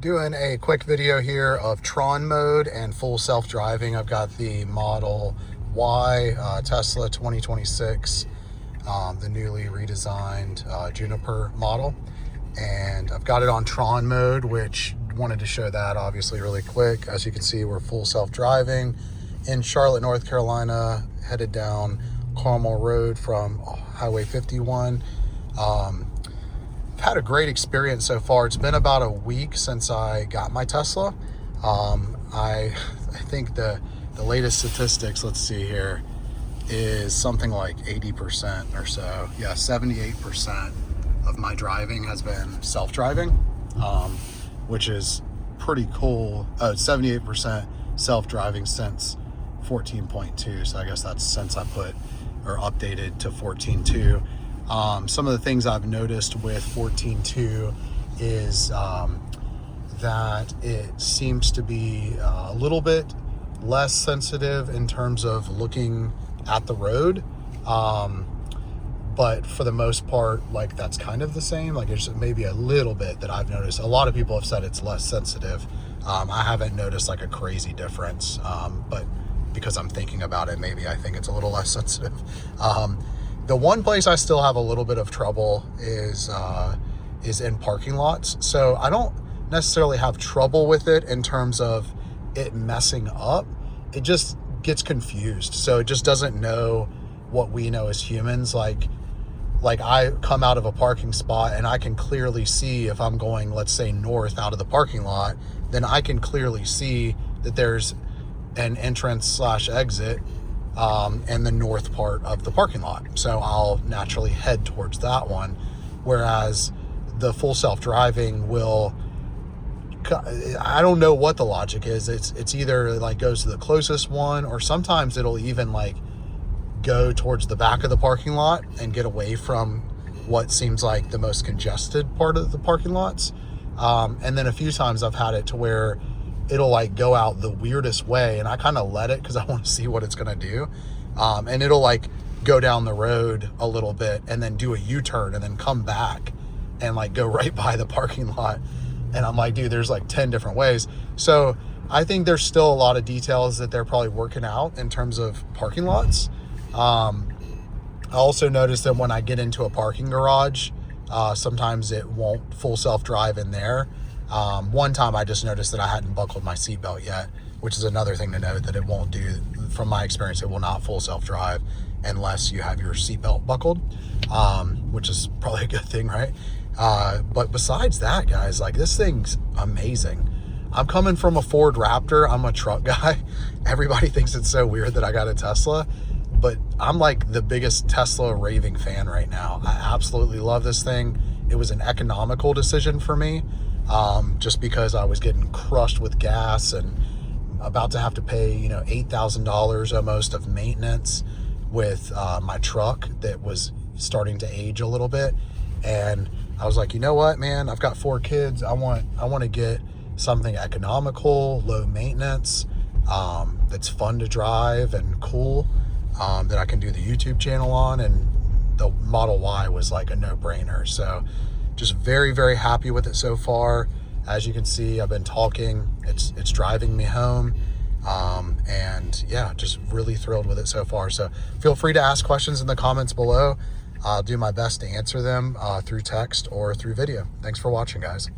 Doing a quick video here of Tron Mode and full self-driving. I've got the Model Y Tesla 2026, the newly redesigned Juniper model. And I've got it on Tron Mode, which wanted to show that obviously really quick. As you can see, we're full self-driving in Charlotte, North Carolina, headed down Carmel Road from Highway 51. Had a great experience so far. It's been about a week since I got my Tesla. I think the latest statistics, let's see here, is something like 80% or so. Yeah, 78% of my driving has been self-driving, which is pretty cool. 78% self-driving since 14.2. So I guess that's since I put or updated to 14.2. Some of the things I've noticed with 14.2 is that it seems to be a little bit less sensitive in terms of looking at the road. But for the most part, like, that's kind of the same. Like, there's maybe a little bit that I've noticed. A lot of people have said it's less sensitive. I haven't noticed like a crazy difference, but because I'm thinking about it, maybe I think it's a little less sensitive. The one place I still have a little bit of trouble is in parking lots. So I don't necessarily have trouble with it in terms of it messing up. It just gets confused. So it just doesn't know what we know as humans. Like I come out of a parking spot and I can clearly see if I'm going, let's say, north out of the parking lot, then I can clearly see that there's an entrance / exit and the north part of the parking lot. So I'll naturally head towards that one. Whereas the full self-driving will, I don't know what the logic is. It's either like goes to the closest one, or sometimes it'll even like go towards the back of the parking lot and get away from what seems like the most congested part of the parking lots. And then a few times I've had it to where it'll like go out the weirdest way, and I kind of let it because I want to see what it's going to do. And it'll like go down the road a little bit and then do a U-turn and then come back and like go right by the parking lot. And I'm like, dude, there's like 10 different ways. So I think there's still a lot of details that they're probably working out in terms of parking lots. I also noticed that when I get into a parking garage, sometimes it won't full self-drive in there. One time I just noticed that I hadn't buckled my seatbelt yet, which is another thing to note, that it won't do. From my experience, it will not full self-drive unless you have your seatbelt buckled, which is probably a good thing, right? But besides that, guys, like, this thing's amazing. I'm coming from a Ford Raptor. I'm a truck guy. Everybody thinks it's so weird that I got a Tesla, but I'm like the biggest Tesla raving fan right now. I absolutely love this thing. It was an economical decision for me. Just because I was getting crushed with gas and about to have to pay, $8,000 almost of maintenance with my truck that was starting to age a little bit. And I was like, you know what, man, I've got 4 kids. I want to get something economical, low maintenance, that's fun to drive and cool, that I can do the YouTube channel on. And the Model Y was like a no-brainer. So just very, very happy with it so far. As you can see, I've been talking. It's driving me home. And yeah, just really thrilled with it so far. So feel free to ask questions in the comments below. I'll do my best to answer them through text or through video. Thanks for watching, guys.